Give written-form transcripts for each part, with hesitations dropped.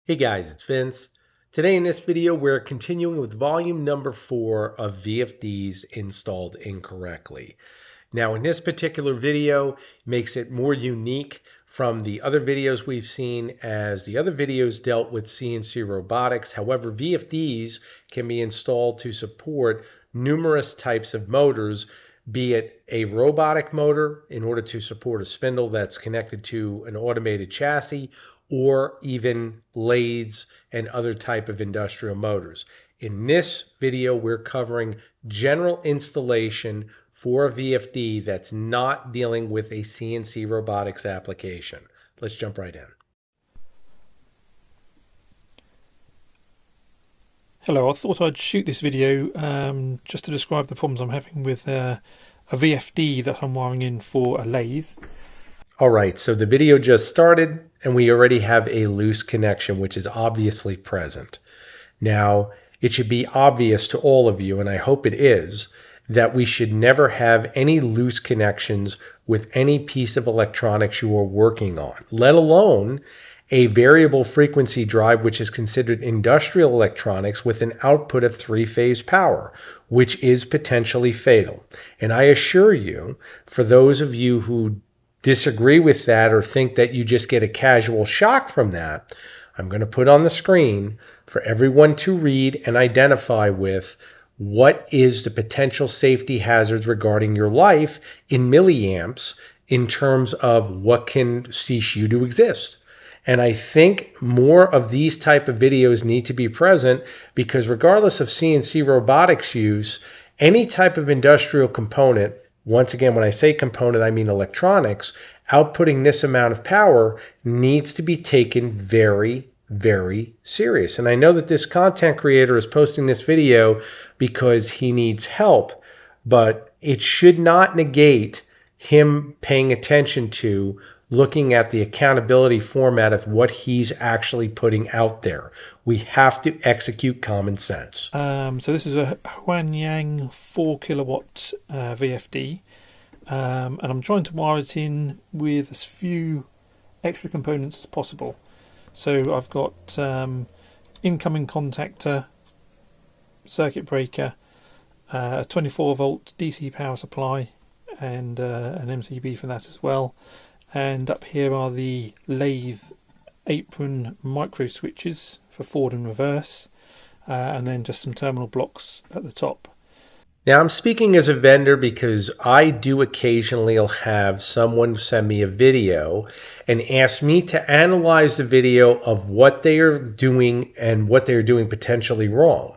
Hey guys, it's Vince. Today in this video, we're continuing with volume number 4 of VFDs installed incorrectly. Now in this particular video, makes it more unique from the other videos we've seen, as the other videos dealt with CNC robotics. However, VFDs can be installed to support numerous types of motors, be it a robotic motor in order to support a spindle that's connected to an automated chassis, or even lathes and other type of industrial motors. In this video, we're covering general installation for a VFD that's not dealing with a CNC robotics application. Let's jump right in. Hello, I thought I'd shoot this video just to describe the problems I'm having with a VFD that I'm wiring in for a lathe. Alright, so the video just started and we already have a loose connection, which is obviously present. Now, it should be obvious to all of you, and I hope it is, that we should never have any loose connections with any piece of electronics you are working on, let alone a variable frequency drive, which is considered industrial electronics with an output of 3-phase power, which is potentially fatal. And I assure you, for those of you who disagree with that or think that you just get a casual shock from that, I'm going to put on the screen for everyone to read and identify with what is the potential safety hazards regarding your life in milliamps in terms of what can cease you to exist. And I think more of these type of videos need to be present, because regardless of CNC robotics use, any type of industrial component, once again, when I say component, I mean electronics, outputting this amount of power needs to be taken very, very serious. And I know that this content creator is posting this video because he needs help, but it should not negate him paying attention to looking at the accountability format of what he's actually putting out there. We have to execute common sense. So this is a Huanyang 4 kilowatt VFD, and I'm trying to wire it in with as few extra components as possible. So I've got incoming contactor, circuit breaker, a 24 volt DC power supply, and an MCB for that as well. And up here are the lathe apron micro switches for forward and reverse, and then just some terminal blocks at the top. Now I'm speaking as a vendor because I do occasionally have someone send me a video and ask me to analyze the video of what they are doing and what they're doing potentially wrong.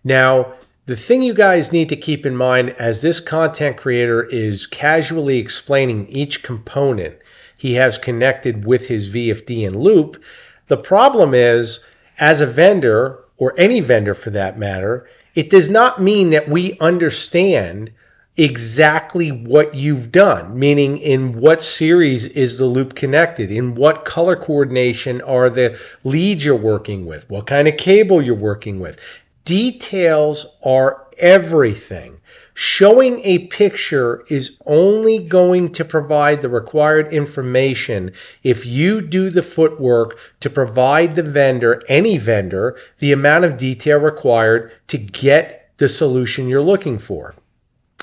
Now, the thing you guys need to keep in mind as this content creator is casually explaining each component he has connected with his VFD and loop, the problem is, as a vendor, or any vendor for that matter, it does not mean that we understand exactly what you've done, meaning in what series is the loop connected, in what color coordination are the leads you're working with, what kind of cable you're working with. Details are everything. Showing a picture is only going to provide the required information if you do the footwork to provide the vendor, any vendor, the amount of detail required to get the solution you're looking for.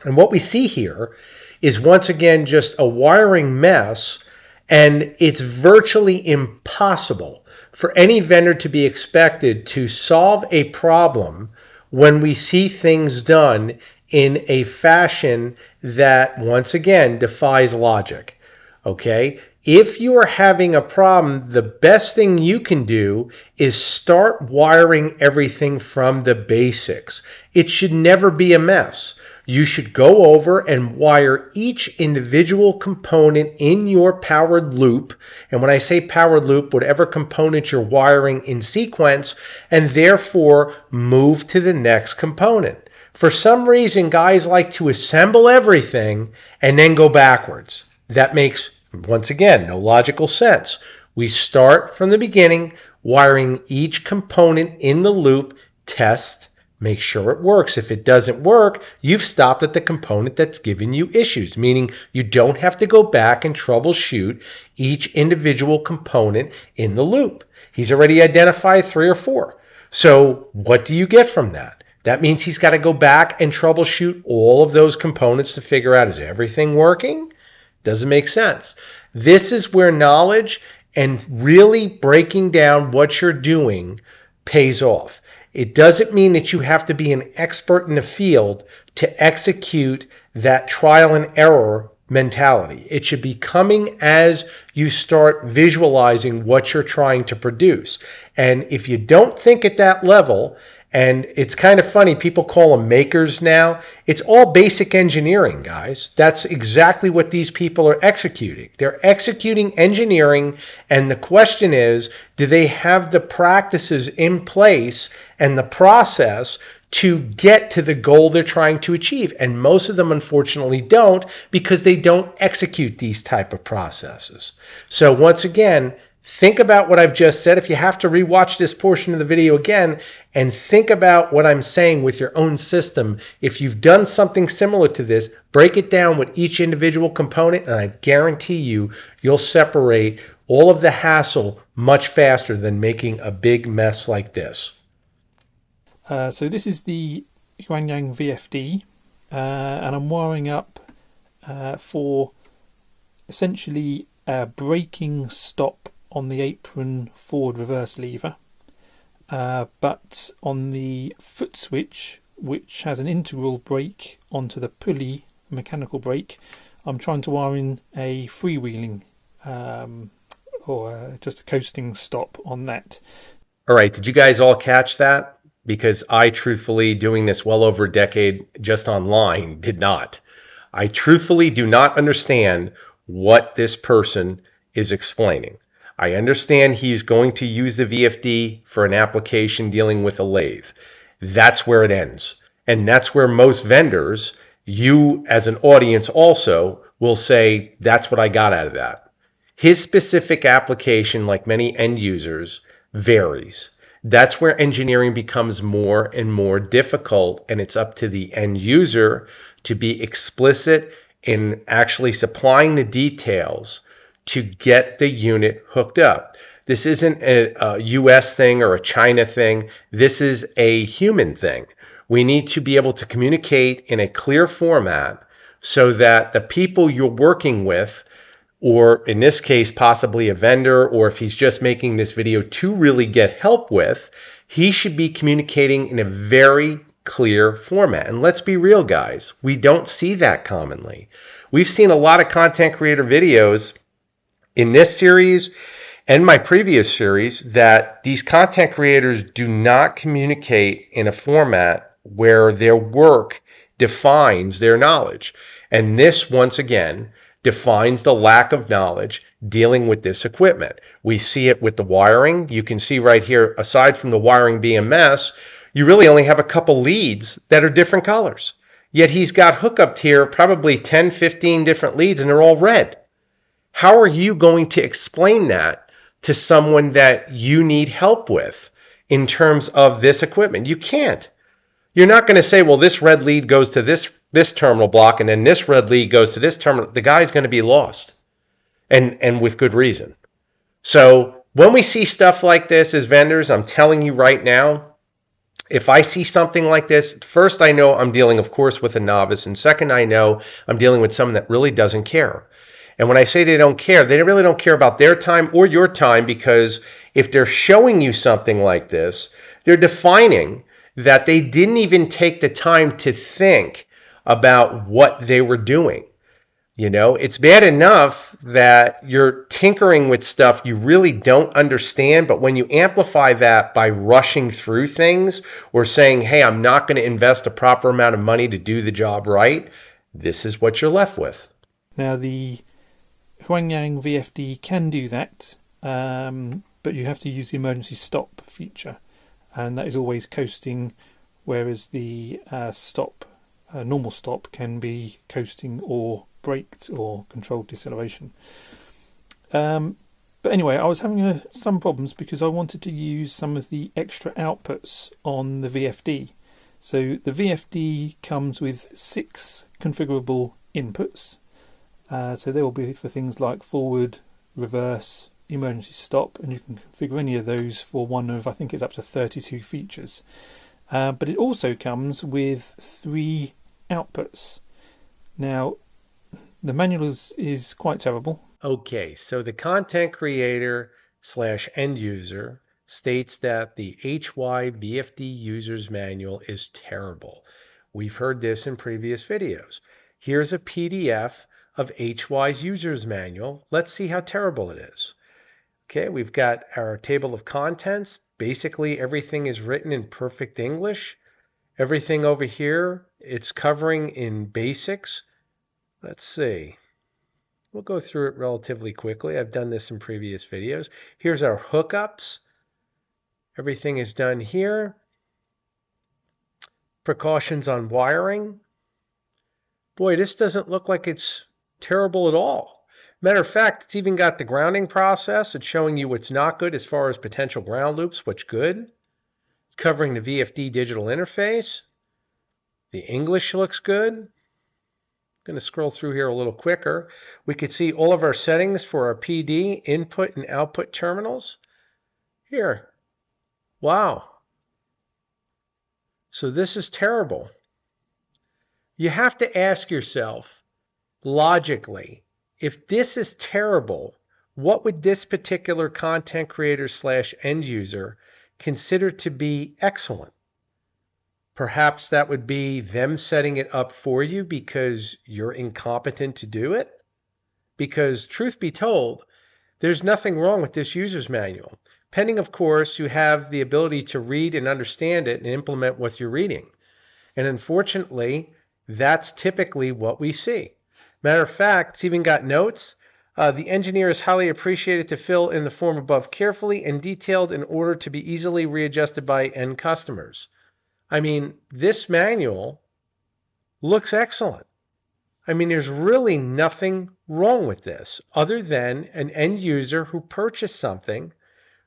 And what we see here is once again just a wiring mess, and it's virtually impossible for any vendor to be expected to solve a problem when we see things done in a fashion that, once again, defies logic. Okay? If you are having a problem, the best thing you can do is start wiring everything from the basics. It should never be a mess. You should go over and wire each individual component in your powered loop. And when I say powered loop, whatever component you're wiring in sequence, and therefore move to the next component. For some reason, guys like to assemble everything and then go backwards. That makes, once again, no logical sense. We start from the beginning, wiring each component in the loop, test, Make sure it works. If it doesn't work, you've stopped at the component that's giving you issues, meaning you don't have to go back and troubleshoot each individual component in the loop. He's already identified 3 or 4. So what do you get from that? That means he's got to go back and troubleshoot all of those components to figure out, is everything working? Doesn't make sense. This is where knowledge and really breaking down what you're doing pays off. It doesn't mean that you have to be an expert in the field to execute that trial and error mentality. It should be coming as you start visualizing what you're trying to produce. And if you don't think at that level, and it's kind of funny, people call them makers now. It's all basic engineering, guys. That's exactly what these people are executing. They're executing engineering, and the question is, do they have the practices in place and the process to get to the goal they're trying to achieve? And most of them, unfortunately, don't, because they don't execute these type of processes. So once again, think about what I've just said. If you have to rewatch this portion of the video again, and think about what I'm saying with your own system. If you've done something similar to this, break it down with each individual component, and I guarantee you'll separate all of the hassle much faster than making a big mess like this. So this is the Huanyang VFD, and I'm wiring up for essentially a braking stop on the apron forward reverse lever, but on the foot switch, which has an integral brake onto the pulley mechanical brake, I'm trying to wire in a freewheeling or just a coasting stop on that. All right, did you guys all catch that? Because I truthfully, doing this well over a decade just online, did not. I truthfully do not understand what this person is explaining. I understand he's going to use the VFD for an application dealing with a lathe. That's where it ends. And that's where most vendors, you as an audience also, will say, that's what I got out of that. His specific application, like many end users, varies. That's where engineering becomes more and more difficult, and it's up to the end user to be explicit in actually supplying the details to get the unit hooked up. This isn't a US thing or a China thing. This is a human thing. We need to be able to communicate in a clear format so that the people you're working with, or in this case, possibly a vendor, or if he's just making this video to really get help with, he should be communicating in a very clear format. And let's be real, guys, we don't see that commonly. We've seen a lot of content creator videos in this series and my previous series that these content creators do not communicate in a format where their work defines their knowledge. And this, once again, defines the lack of knowledge dealing with this equipment. We see it with the wiring. You can see right here, aside from the wiring being a mess, you really only have a couple leads that are different colors. Yet he's got hookup here probably 10, 15 different leads, and they're all red. How are you going to explain that to someone that you need help with in terms of this equipment? You can't. You're not going to say, well, this red lead goes to this terminal block, and then this red lead goes to this terminal. The guy's going to be lost, and with good reason. So when we see stuff like this as vendors, I'm telling you right now, if I see something like this, first I know I'm dealing, of course, with a novice, and second I know I'm dealing with someone that really doesn't care. And when I say they don't care, they really don't care about their time or your time, because if they're showing you something like this, they're defining that they didn't even take the time to think about what they were doing. You know, it's bad enough that you're tinkering with stuff you really don't understand, but when you amplify that by rushing through things or saying, hey, I'm not going to invest a proper amount of money to do the job right, this is what you're left with. Now, the Huanyang VFD can do that, but you have to use the emergency stop feature, and that is always coasting, whereas the normal stop can be coasting or braked or controlled deceleration. But anyway, I was having some problems because I wanted to use some of the extra outputs on the VFD. So the VFD comes with 6 configurable inputs. So they will be for things like forward, reverse, emergency stop, and you can configure any of those for one of, I think it's up to 32 features. But it also comes with 3 outputs. Now, the manual is quite terrible. Okay, so the content creator / end user states that the HY VFD user's manual is terrible. We've heard this in previous videos. Here's a PDF of HY's user's manual. Let's see how terrible it is. Okay, we've got our table of contents. Basically, everything is written in perfect English. Everything over here, it's covering in basics. Let's see. We'll go through it relatively quickly. I've done this in previous videos. Here's our hookups. Everything is done here. Precautions on wiring. Boy, this doesn't look like it's terrible at all. Matter of fact, it's even got the grounding process. It's showing you what's not good as far as potential ground loops, what's good. It's covering the VFD digital interface. The English looks good. I'm going to scroll through here a little quicker. We could see all of our settings for our PD, input and output terminals. Here. Wow. So this is terrible. You have to ask yourself, logically, if this is terrible, what would this particular content creator / end user consider to be excellent? Perhaps that would be them setting it up for you because you're incompetent to do it? Because truth be told, there's nothing wrong with this user's manual. Pending, of course, you have the ability to read and understand it and implement what you're reading. And unfortunately, that's typically what we see. Matter of fact, it's even got notes. The engineer is highly appreciated to fill in the form above carefully and detailed in order to be easily readjusted by end customers. I mean, this manual looks excellent. I mean, there's really nothing wrong with this other than an end user who purchased something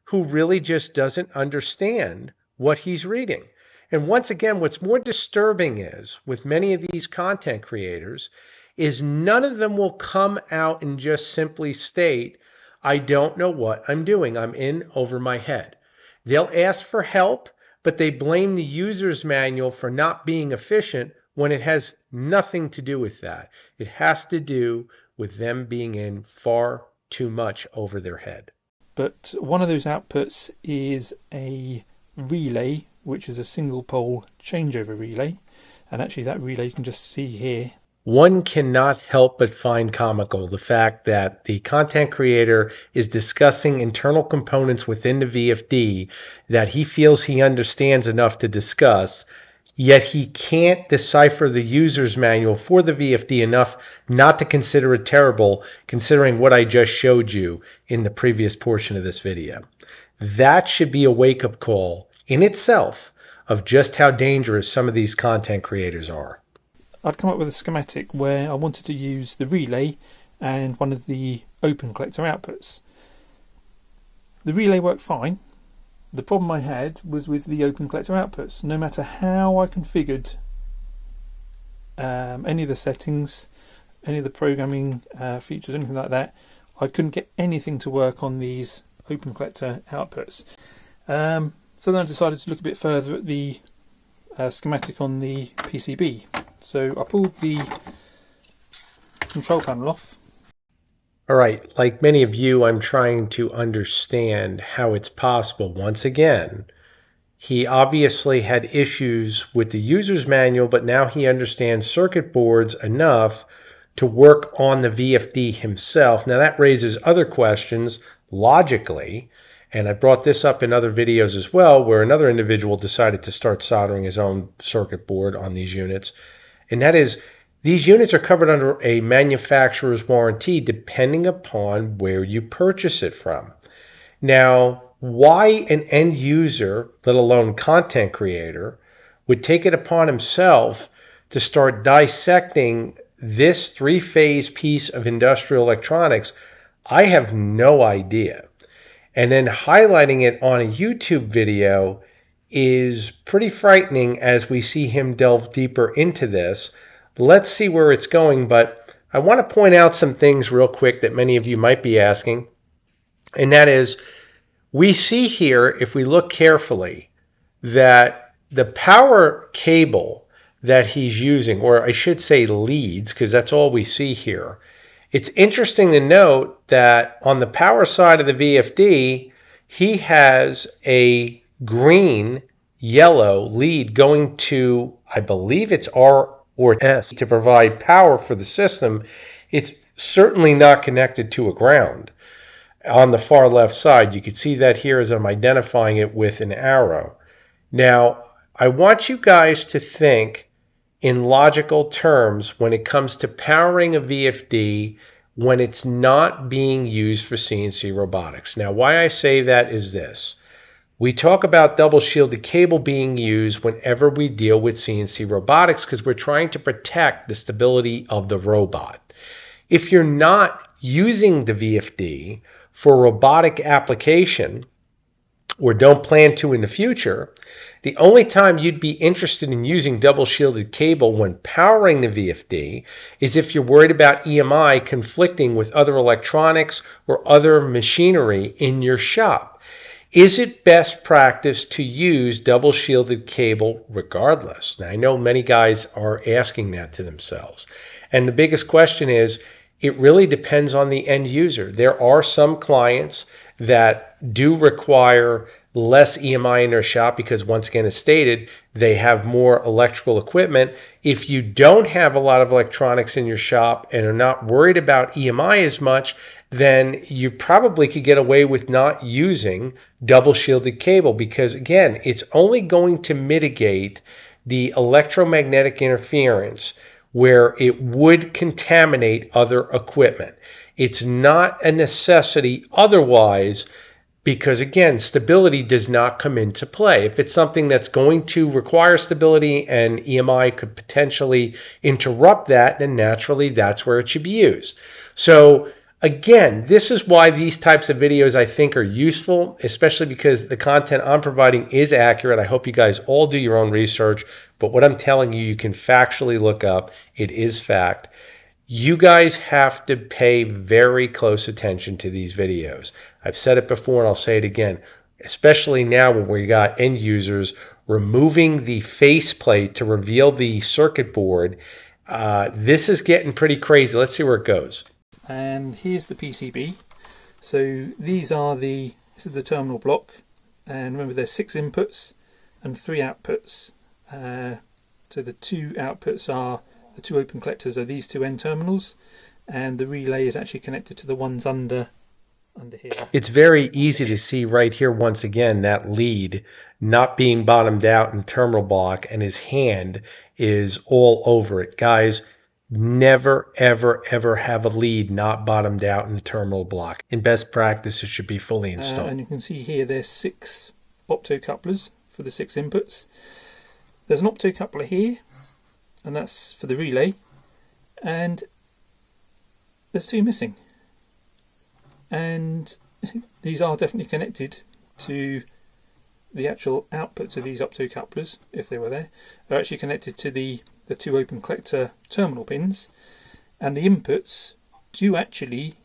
who really just doesn't understand what he's reading. And once again, what's more disturbing is with many of these content creators is none of them will come out and just simply state, I don't know what I'm doing. I'm in over my head. They'll ask for help, but they blame the user's manual for not being efficient when it has nothing to do with that. It has to do with them being in far too much over their head. But one of those outputs is a relay, which is a single pole changeover relay. And actually that relay you can just see here. One cannot help but find comical the fact that the content creator is discussing internal components within the VFD that he feels he understands enough to discuss, yet he can't decipher the user's manual for the VFD enough not to consider it terrible, considering what I just showed you in the previous portion of this video. That should be a wake-up call in itself of just how dangerous some of these content creators are. I'd come up with a schematic where I wanted to use the relay and one of the open collector outputs. The relay worked fine. The problem I had was with the open collector outputs. No matter how I configured any of the settings, any of the programming features, anything like that, I couldn't get anything to work on these open collector outputs. So then I decided to look a bit further at the schematic on the PCB. So I pulled the control panel off. All right, like many of you, I'm trying to understand how it's possible. Once again, he obviously had issues with the user's manual, but now he understands circuit boards enough to work on the VFD himself. Now that raises other questions logically, and I brought this up in other videos as well, where another individual decided to start soldering his own circuit board on these units. And that is, these units are covered under a manufacturer's warranty depending upon where you purchase it from. Now, why an end user, let alone content creator, would take it upon himself to start dissecting this three-phase piece of industrial electronics, I have no idea. And then highlighting it on a YouTube video is pretty frightening as we see him delve deeper into this. Let's see where it's going, but I want to point out some things real quick that many of you might be asking, and that is, we see here, if we look carefully, that the power cable that he's using, or I should say leads, because that's all we see here. It's interesting to note that on the power side of the VFD, he has a green, yellow lead going to, I believe it's R or S, to provide power for the system. It's certainly not connected to a ground. On the far left side, you can see that here as I'm identifying it with an arrow. Now, I want you guys to think in logical terms when it comes to powering a VFD when it's not being used for CNC robotics. Now, why I say that is this. We talk about double shielded cable being used whenever we deal with CNC robotics because we're trying to protect the stability of the robot. If you're not using the VFD for robotic application, or don't plan to in the future, the only time you'd be interested in using double shielded cable when powering the VFD is if you're worried about EMI conflicting with other electronics or other machinery in your shop. Is it best practice to use double shielded cable regardless? Now, I know many guys are asking that to themselves. And the biggest question is, it really depends on the end user. There are some clients that do require less EMI in their shop because, once again, as stated, they have more electrical equipment. If you don't have a lot of electronics in your shop and are not worried about EMI as much, then you probably could get away with not using double shielded cable because, again, it's only going to mitigate the electromagnetic interference where it would contaminate other equipment. It's not a necessity otherwise because, again, stability does not come into play. If it's something that's going to require stability and EMI could potentially interrupt that, then naturally that's where it should be used. So again, this is why these types of videos I think are useful, especially because the content I'm providing is accurate. I hope you guys all do your own research, but what I'm telling you, you can factually look up. It is fact. You guys have to pay very close attention to these videos. I've said it before and I'll say it again, especially now when we got end users removing the faceplate to reveal the circuit board. This is getting pretty crazy. Let's see where it goes. And here's the PCB. So this is the terminal block, and remember there's 6 inputs and 3 outputs. So the 2 outputs are the 2 open collectors are these 2 end terminals, and the relay is actually connected to the ones under here. It's very easy to see right here once again that lead not being bottomed out in terminal block, and his hand is all over it. Guys, never, ever, ever have a lead not bottomed out in the terminal block. In best practice, it should be fully installed. And you can see here there's 6 opto-couplers for the 6 inputs. There's an opto-coupler here, and that's for the relay, and there's 2 missing. And these are definitely connected to the actual outputs of these opto-couplers, if they were there. They're actually connected to the 2 open collector terminal pins, and the inputs do actually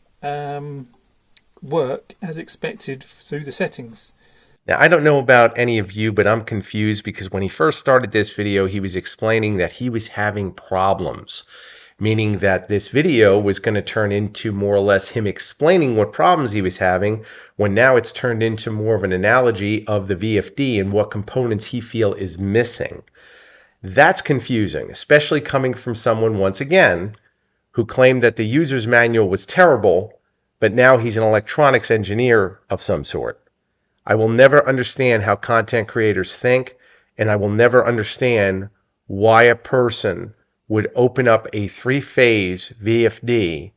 work as expected through the settings. Now, I don't know about any of you, but I'm confused because when he first started this video, he was explaining that he was having problems, meaning that this video was going to turn into more or less him explaining what problems he was having, when now it's turned into more of an analogy of the VFD and what components he feels is missing. That's confusing, especially coming from someone, once again, who claimed that the user's manual was terrible, but now he's an electronics engineer of some sort. I will never understand how content creators think, and I will never understand why a person would open up a 3-phase VFD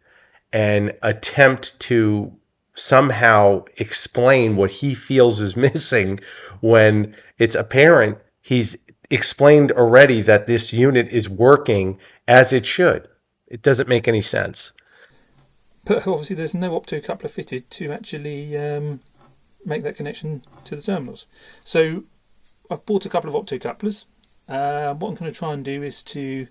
and attempt to somehow explain what he feels is missing when it's apparent he's explained already that this unit is working as it should. It doesn't make any sense. But obviously there's no opto-coupler fitted to actually make that connection to the terminals. So I've bought a couple of opto-couplers. What I'm going to try and do is to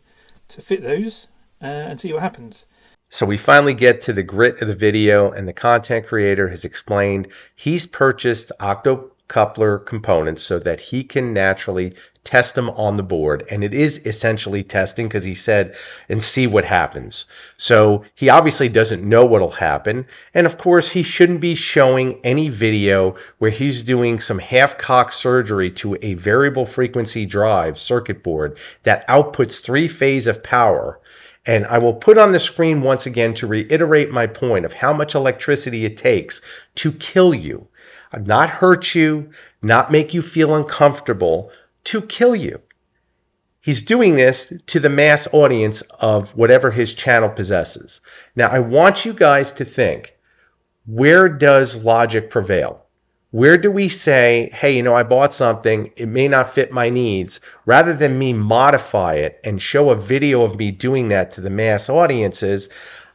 fit those and see what happens. So we finally get to the grit of the video, and the content creator has explained he's purchased Opto-coupler components so that he can naturally test them on the board. And it is essentially testing, because he said, and see what happens. So he obviously doesn't know what'll happen. And of course, he shouldn't be showing any video where he's doing some half-cock surgery to a variable frequency drive circuit board that outputs 3-phase of power. And I will put on the screen once again to reiterate my point of how much electricity it takes to kill you, not hurt you, not make you feel uncomfortable, to kill you. He's doing this to the mass audience of whatever his channel possesses. Now, I want you guys to think, where does logic prevail? Where do we say, hey, I bought something, it may not fit my needs, rather than me modify it and show a video of me doing that to the mass audiences?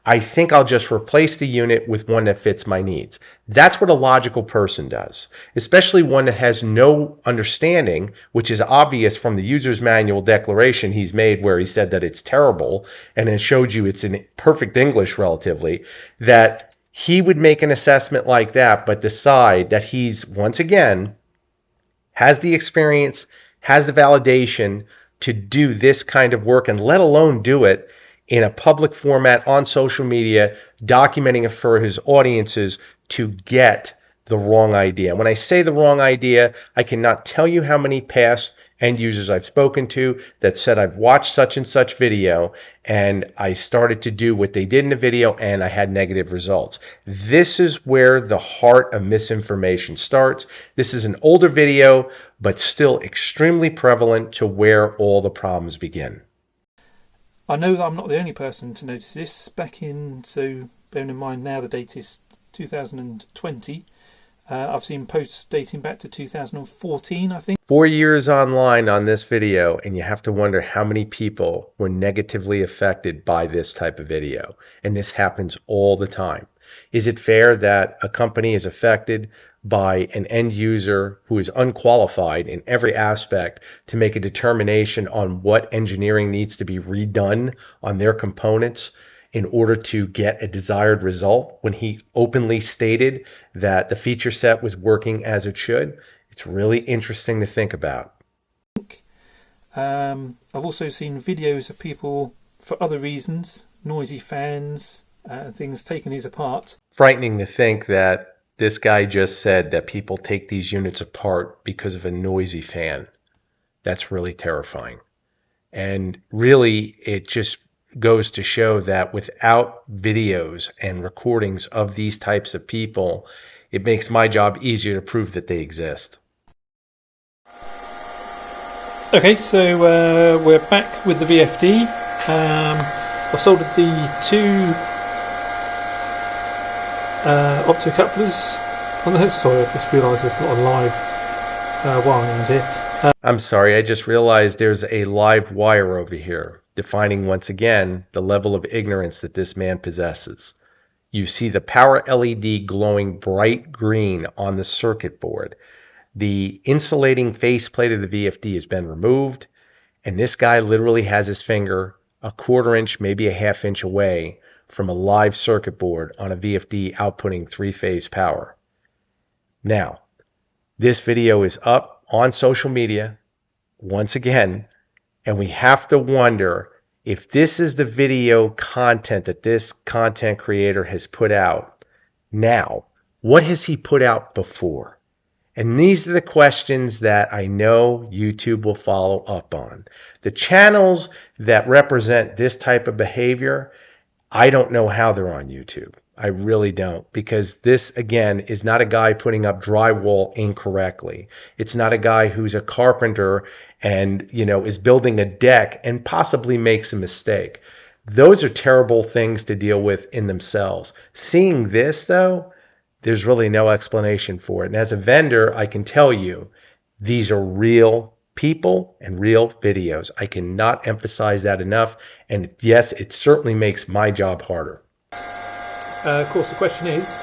I think I'll just replace the unit with one that fits my needs. That's what a logical person does, especially one that has no understanding, which is obvious from the user's manual declaration he's made, where he said that it's terrible and it showed you it's in perfect English relatively, that he would make an assessment like that, but decide that he's, once again, has the experience, has the validation to do this kind of work, and let alone do it in a public format on social media, documenting it for his audiences to get the wrong idea. When I say the wrong idea, I cannot tell you how many past end users I've spoken to that said, I've watched such and such video and I started to do what they did in the video and I had negative results. This is where the heart of misinformation starts. This is an older video, but still extremely prevalent to where all the problems begin. I know that I'm not the only person to notice this. So bearing in mind now the date is 2020, I've seen posts dating back to 2014, I think. 4 years online on this video, and you have to wonder how many people were negatively affected by this type of video. And this happens all the time. Is it fair that a company is affected by an end user who is unqualified in every aspect to make a determination on what engineering needs to be redone on their components in order to get a desired result, when he openly stated that the feature set was working as it should? It's really interesting to think about. I've also seen videos of people, for other reasons, noisy fans and things, taking these apart. Frightening to think that this guy just said that people take these units apart because of a noisy fan. That's really terrifying. And really, it just goes to show that without videos and recordings of these types of people, it makes my job easier to prove that they exist. Okay, so we're back with the VFD. I've soldered the two opto-couplers. Oh no, sorry, I just realised it's not a live wiring around here. I'm sorry, I just realized there's a live wire over here, defining once again the level of ignorance that this man possesses. You see the power LED glowing bright green on the circuit board. The insulating faceplate of the VFD has been removed, and this guy literally has his finger a 1/4 inch, maybe a 1/2 inch away from a live circuit board on a VFD outputting 3-phase power. Now, this video is up on social media once again, and we have to wonder if this is the video content that this content creator has put out. Now, what has he put out before? And these are the questions that I know YouTube will follow up on. The channels that represent this type of behavior, I don't know how they're on YouTube. I really don't, because this, again, is not a guy putting up drywall incorrectly. It's not a guy who's a carpenter and, is building a deck and possibly makes a mistake. Those are terrible things to deal with in themselves. Seeing this, though, there's really no explanation for it. And as a vendor, I can tell you, these are real people and real videos. I cannot emphasize that enough. And yes, it certainly makes my job harder. Of course, the question is,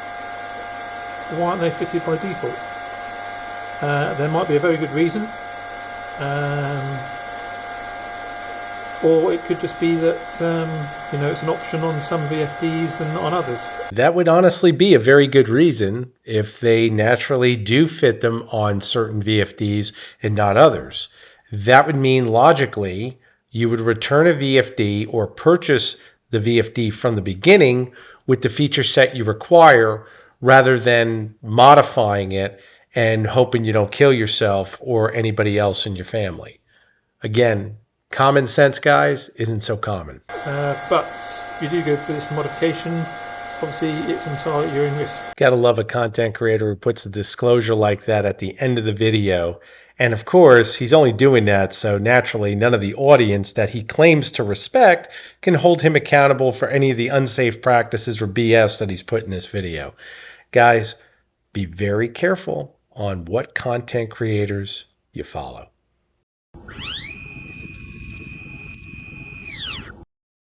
why aren't they fitted by default? There might be a very good reason. Or it could just be that it's an option on some VFDs and not on others. That would honestly be a very good reason if they naturally do fit them on certain VFDs and not others. That would mean logically you would return a VFD or purchase the VFD from the beginning with the feature set you require rather than modifying it and hoping you don't kill yourself or anybody else in your family. Again, common sense, guys, isn't so common. But if you do go for this modification, obviously it's entirely at your own risk. Gotta love a content creator who puts a disclosure like that at the end of the video. And of course, he's only doing that so naturally none of the audience that he claims to respect can hold him accountable for any of the unsafe practices or BS that he's put in this video. Guys, be very careful on what content creators you follow.